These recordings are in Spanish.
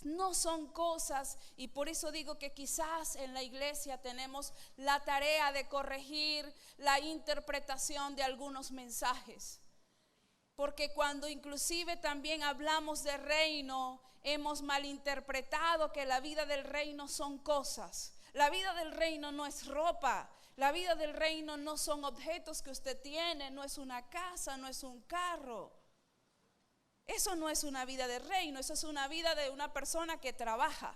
no son cosas, y por eso digo que quizás en la iglesia tenemos la tarea de corregir la interpretación de algunos mensajes. Porque cuando inclusive también hablamos de reino, hemos malinterpretado que la vida del reino son cosas. La vida del reino no es ropa. La vida del reino no son objetos que usted tiene, no es una casa, no es un carro. Eso no es una vida de reino, eso es una vida de una persona que trabaja.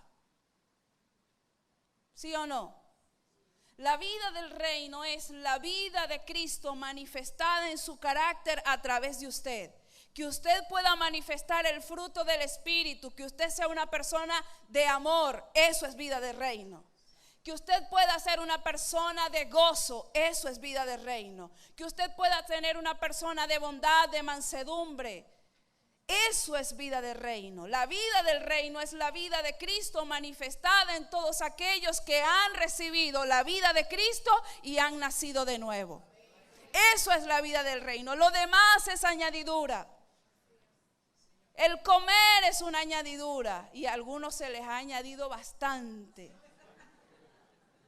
¿Sí o no? La vida del reino es la vida de Cristo manifestada en su carácter a través de usted. Que usted pueda manifestar el fruto del Espíritu, que usted sea una persona de amor, eso es vida de reino. Que usted pueda ser una persona de gozo, eso es vida de reino. Que usted pueda tener una persona de bondad, de mansedumbre, eso es vida de reino. La vida del reino es la vida de Cristo manifestada en todos aquellos que han recibido la vida de Cristo y han nacido de nuevo. Eso es la vida del reino. Lo demás es añadidura. El comer es una añadidura y a algunos se les ha añadido bastante.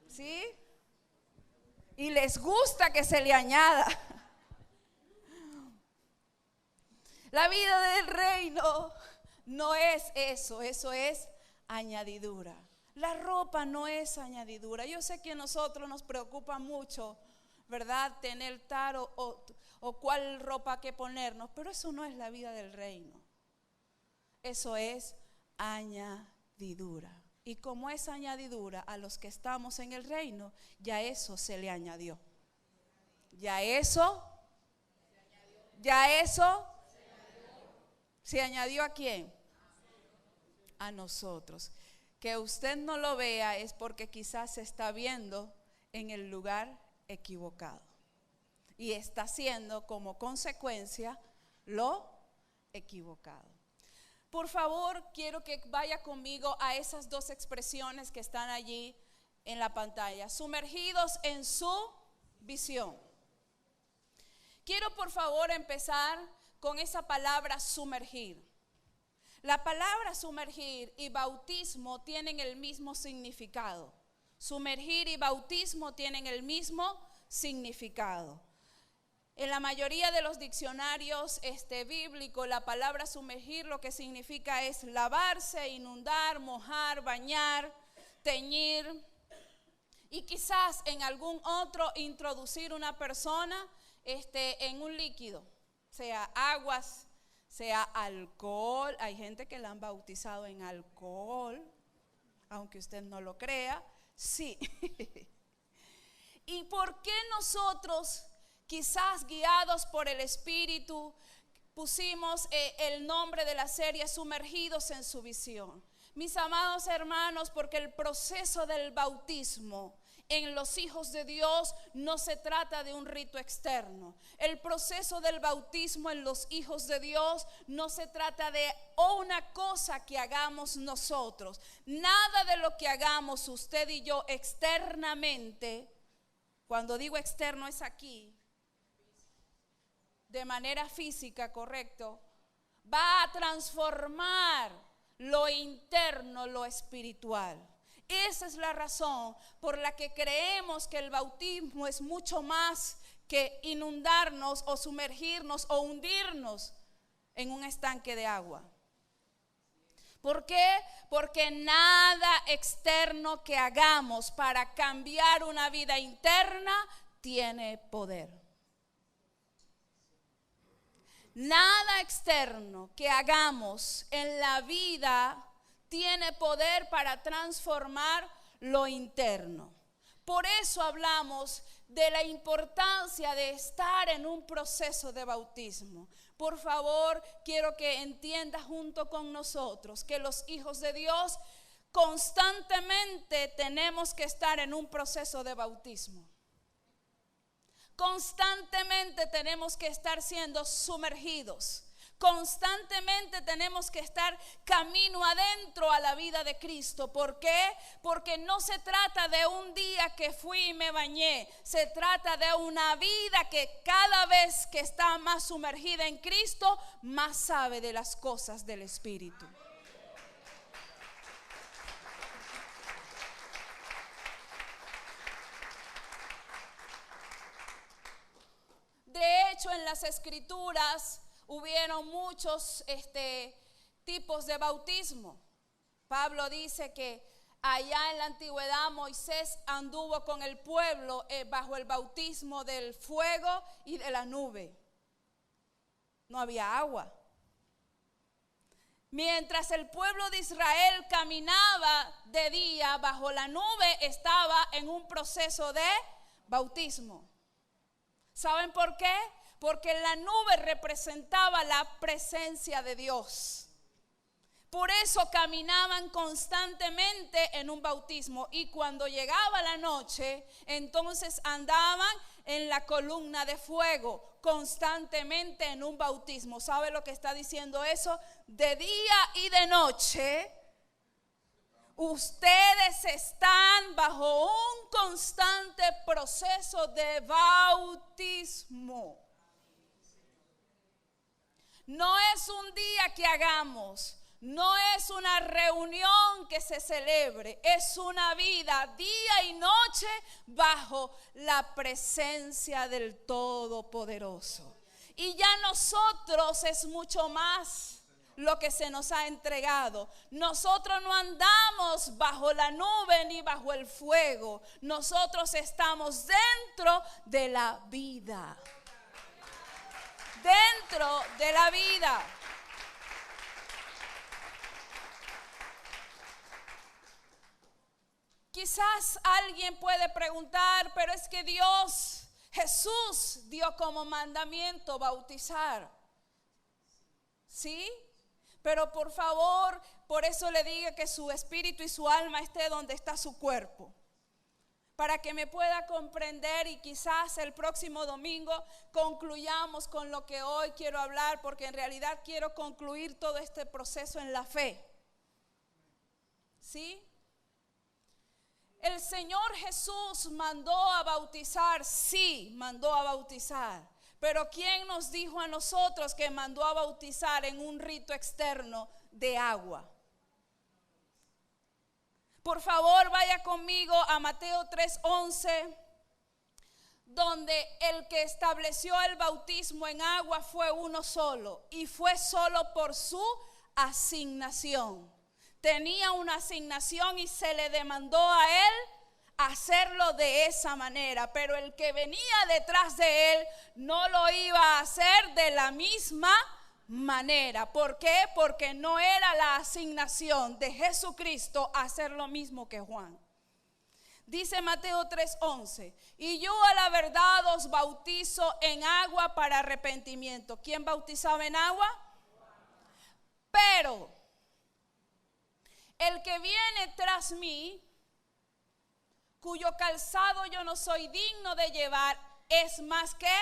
¿Sí? Y les gusta que se le añada. La vida del reino no es eso, eso es añadidura. La ropa no es añadidura. Yo sé que a nosotros nos preocupa mucho, ¿verdad? Tener tal o cuál ropa que ponernos, pero eso no es la vida del reino. Eso es añadidura. Y como es añadidura a los que estamos en el reino, ya eso se le añadió. Ya eso ¿se añadió a quién? A nosotros. Que usted no lo vea es porque quizás se está viendo en el lugar equivocado. Y está haciendo como consecuencia lo equivocado. Por favor, quiero que vaya conmigo a esas dos expresiones que están allí en la pantalla. Sumergidos en su visión. Quiero por favor empezar con esa palabra sumergir. La palabra sumergir y bautismo tienen el mismo significado. Sumergir y bautismo tienen el mismo significado. En la mayoría de los diccionarios bíblicos, la palabra sumergir lo que significa es lavarse, inundar, mojar, bañar, teñir. Y quizás en algún otro introducir una persona en un líquido. Sea aguas, sea alcohol. Hay gente que la han bautizado en alcohol, aunque usted no lo crea, sí. ¿Y por qué nosotros, quizás guiados por el Espíritu, pusimos el nombre de la serie Sumergidos en su visión? Mis amados hermanos, porque el proceso del bautismo en los hijos de Dios no se trata de un rito externo. El proceso del bautismo en los hijos de Dios no se trata de una cosa que hagamos nosotros. Nada de lo que hagamos usted y yo externamente, cuando digo externo es aquí, de manera física, correcto, va a transformar lo interno, lo espiritual. Esa es la razón por la que creemos que el bautismo es mucho más que inundarnos o sumergirnos o hundirnos en un estanque de agua. ¿Por qué? Porque nada externo que hagamos para cambiar una vida interna tiene poder. Nada externo que hagamos en la vida tiene poder para transformar lo interno. Por eso hablamos de la importancia de estar en un proceso de bautismo. Por favor, quiero que entienda junto con nosotros que los hijos de Dios constantemente tenemos que estar en un proceso de bautismo. Constantemente tenemos que estar siendo sumergidos. Constantemente tenemos que estar camino adentro a la vida de Cristo. ¿Por qué? Porque no se trata de un día que fui y me bañé. Se trata de una vida que cada vez que está más sumergida en Cristo, más sabe de las cosas del Espíritu. las escrituras hubieron muchos tipos de bautismo. Pablo dice que allá en la antigüedad Moisés anduvo con el pueblo bajo el bautismo del fuego y de la nube. No había agua. Mientras el pueblo de Israel caminaba de día bajo la nube, estaba en un proceso de bautismo. ¿Saben por qué? Porque la nube representaba la presencia de Dios. Por eso caminaban constantemente en un bautismo. Y cuando llegaba la noche, entonces andaban en la columna de fuego, constantemente en un bautismo. ¿Sabe lo que está diciendo eso? De día y de noche, ustedes están bajo un constante proceso de bautismo. No es un día que hagamos, no es una reunión que se celebre, es una vida día y noche bajo la presencia del Todopoderoso. Y ya nosotros es mucho más lo que se nos ha entregado. Nosotros no andamos bajo la nube ni bajo el fuego. Nosotros estamos dentro de la vida. Dentro de la vida. Quizás alguien puede preguntar, pero es que Jesús dio como mandamiento bautizar. ¿Sí? Pero por favor, por eso le diga que su espíritu y su alma esté donde está su cuerpo. Para que me pueda comprender y quizás el próximo domingo concluyamos con lo que hoy quiero hablar, porque en realidad quiero concluir todo este proceso en la fe. ¿Sí? El Señor Jesús mandó a bautizar, sí, mandó a bautizar. Pero ¿quién nos dijo a nosotros que mandó a bautizar en un rito externo de agua? Por favor, vaya conmigo a Mateo 3:11, donde el que estableció el bautismo en agua fue uno solo, y fue solo por su asignación. Tenía una asignación y se le demandó a él hacerlo de esa manera, pero el que venía detrás de él no lo iba a hacer de la misma manera. ¿Por qué? Porque no era la asignación de Jesucristo hacer lo mismo que Juan. Dice Mateo 3:11, y yo a la verdad os bautizo en agua para arrepentimiento. ¿Quién bautizaba en agua? Pero el que viene tras mí, cuyo calzado yo no soy digno de llevar, es más que,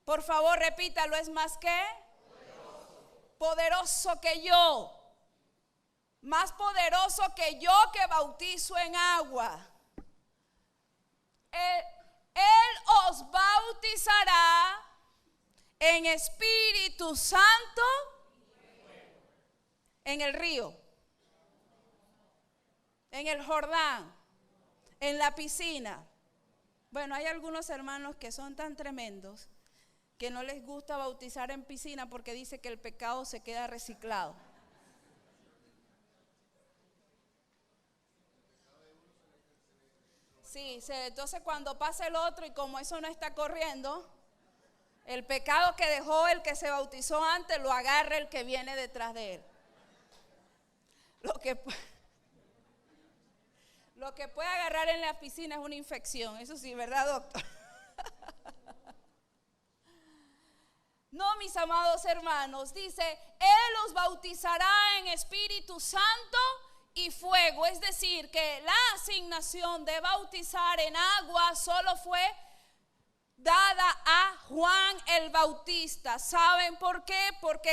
por favor repítalo, es más que poderoso que yo, más poderoso que yo, que bautizo en agua. Él os bautizará en Espíritu Santo, en el río, en el Jordán, en la piscina. Bueno, hay algunos hermanos que son tan tremendos que no les gusta bautizar en piscina porque dice que el pecado se queda reciclado. Sí, entonces cuando pasa el otro y como eso no está corriendo, el pecado que dejó el que se bautizó antes lo agarra el que viene detrás de él. Lo que puede agarrar en la piscina es una infección, eso sí, ¿verdad, doctor? No, mis amados hermanos, dice, Él os bautizará en Espíritu Santo y fuego. Es decir, que la asignación de bautizar en agua solo fue dada a Juan el Bautista. ¿Saben por qué? Porque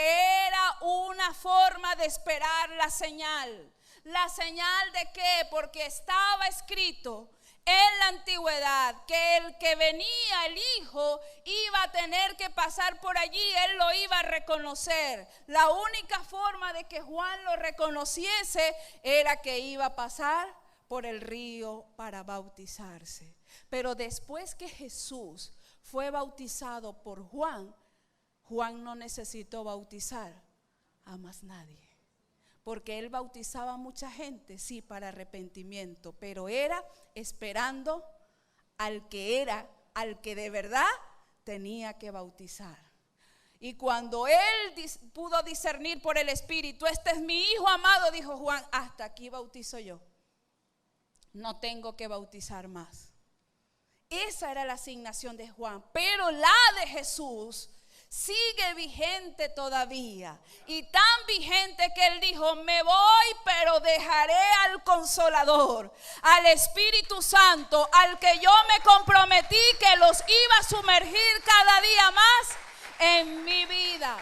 era una forma de esperar la señal. ¿La señal de qué? Porque estaba escrito en la antigüedad que el que venía, el Hijo, iba a tener que pasar por allí, él lo iba a reconocer. La única forma de que Juan lo reconociese era que iba a pasar por el río para bautizarse. Pero después que Jesús fue bautizado por Juan, Juan no necesitó bautizar a más nadie. Porque él bautizaba a mucha gente, sí, para arrepentimiento, pero era esperando al que de verdad tenía que bautizar. Y cuando él pudo discernir por el Espíritu, este es mi hijo amado, dijo Juan, hasta aquí bautizo yo. No tengo que bautizar más. Esa era la asignación de Juan, pero la de Jesús sigue vigente todavía, y tan vigente que él dijo: me voy, pero dejaré al Consolador, al Espíritu Santo, al que yo me comprometí que los iba a sumergir cada día más en mi vida.